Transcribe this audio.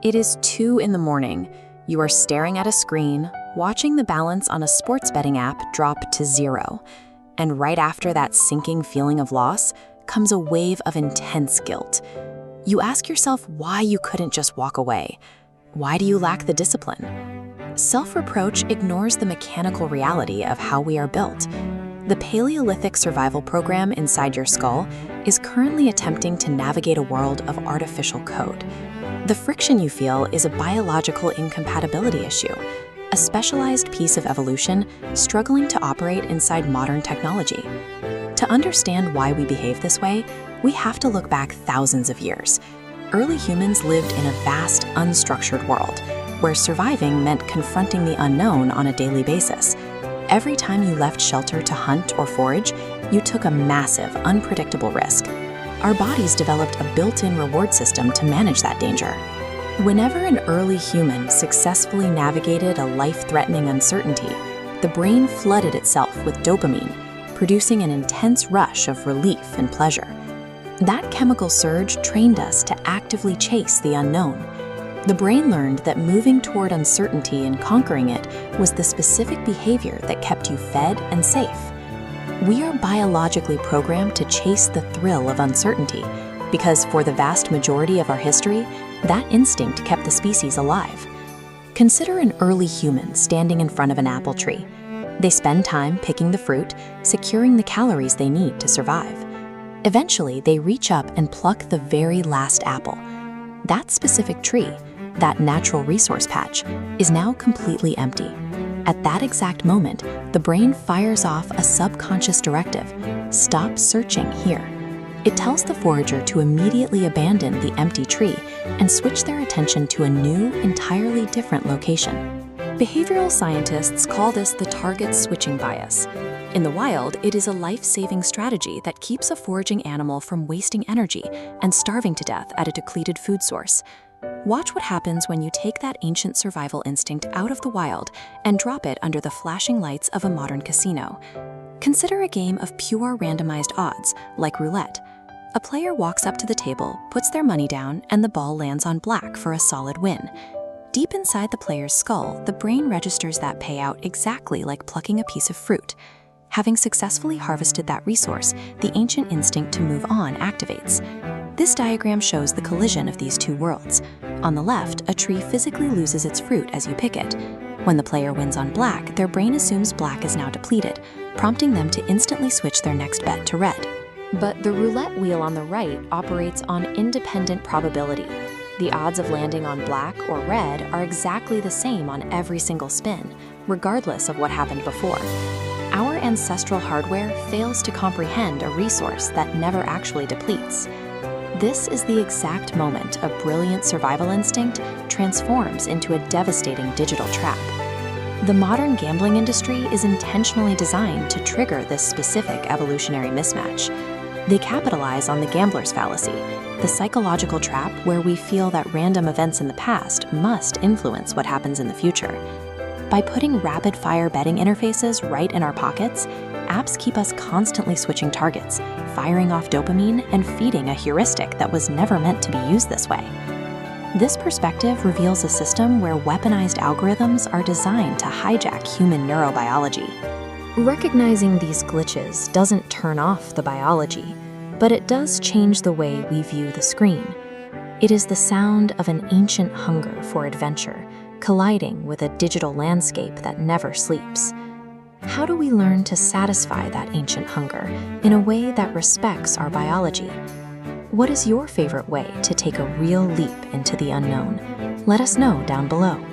It is 2 in the morning. You are staring at a screen, watching the balance on a sports betting app drop to 0. And right after that sinking feeling of loss comes a wave of intense guilt. You ask yourself why you couldn't just walk away. Why do you lack the discipline? Self-reproach ignores the mechanical reality of how we are built. The Paleolithic survival program inside your skull is currently attempting to navigate a world of artificial code. The friction you feel is a biological incompatibility issue, a specialized piece of evolution struggling to operate inside modern technology. To understand why we behave this way, we have to look back thousands of years. Early humans lived in a vast, unstructured world, where surviving meant confronting the unknown on a daily basis. Every time you left shelter to hunt or forage, you took a massive, unpredictable risk. Our bodies developed a built-in reward system to manage that danger. Whenever an early human successfully navigated a life-threatening uncertainty, the brain flooded itself with dopamine, producing an intense rush of relief and pleasure. That chemical surge trained us to actively chase the unknown. The brain learned that moving toward uncertainty and conquering it was the specific behavior that kept you fed and safe. We are biologically programmed to chase the thrill of uncertainty because for the vast majority of our history, that instinct kept the species alive. Consider an early human standing in front of an apple tree. They spend time picking the fruit, securing the calories they need to survive. Eventually, they reach up and pluck the very last apple. That specific tree, that natural resource patch, is now completely empty. At that exact moment, the brain fires off a subconscious directive: stop searching here. It tells the forager to immediately abandon the empty tree and switch their attention to a new, entirely different location. Behavioral scientists call this the target switching bias. In the wild, it is a life-saving strategy that keeps a foraging animal from wasting energy and starving to death at a depleted food source. Watch what happens when you take that ancient survival instinct out of the wild and drop it under the flashing lights of a modern casino. Consider a game of pure randomized odds, like roulette. A player walks up to the table, puts their money down, and the ball lands on black for a solid win. Deep inside the player's skull, the brain registers that payout exactly like plucking a piece of fruit. Having successfully harvested that resource, the ancient instinct to move on activates. This diagram shows the collision of these two worlds. On the left, a tree physically loses its fruit as you pick it. When the player wins on black, their brain assumes black is now depleted, prompting them to instantly switch their next bet to red. But the roulette wheel on the right operates on independent probability. The odds of landing on black or red are exactly the same on every single spin, regardless of what happened before. Our ancestral hardware fails to comprehend a resource that never actually depletes. This is the exact moment a brilliant survival instinct transforms into a devastating digital trap. The modern gambling industry is intentionally designed to trigger this specific evolutionary mismatch. They capitalize on the gambler's fallacy, the psychological trap where we feel that random events in the past must influence what happens in the future. By putting rapid-fire betting interfaces right in our pockets, apps keep us constantly switching targets, firing off dopamine, and feeding a heuristic that was never meant to be used this way. This perspective reveals a system where weaponized algorithms are designed to hijack human neurobiology. Recognizing these glitches doesn't turn off the biology, but it does change the way we view the screen. It is the sound of an ancient hunger for adventure, colliding with a digital landscape that never sleeps. How do we learn to satisfy that ancient hunger in a way that respects our biology? What is your favorite way to take a real leap into the unknown? Let us know down below.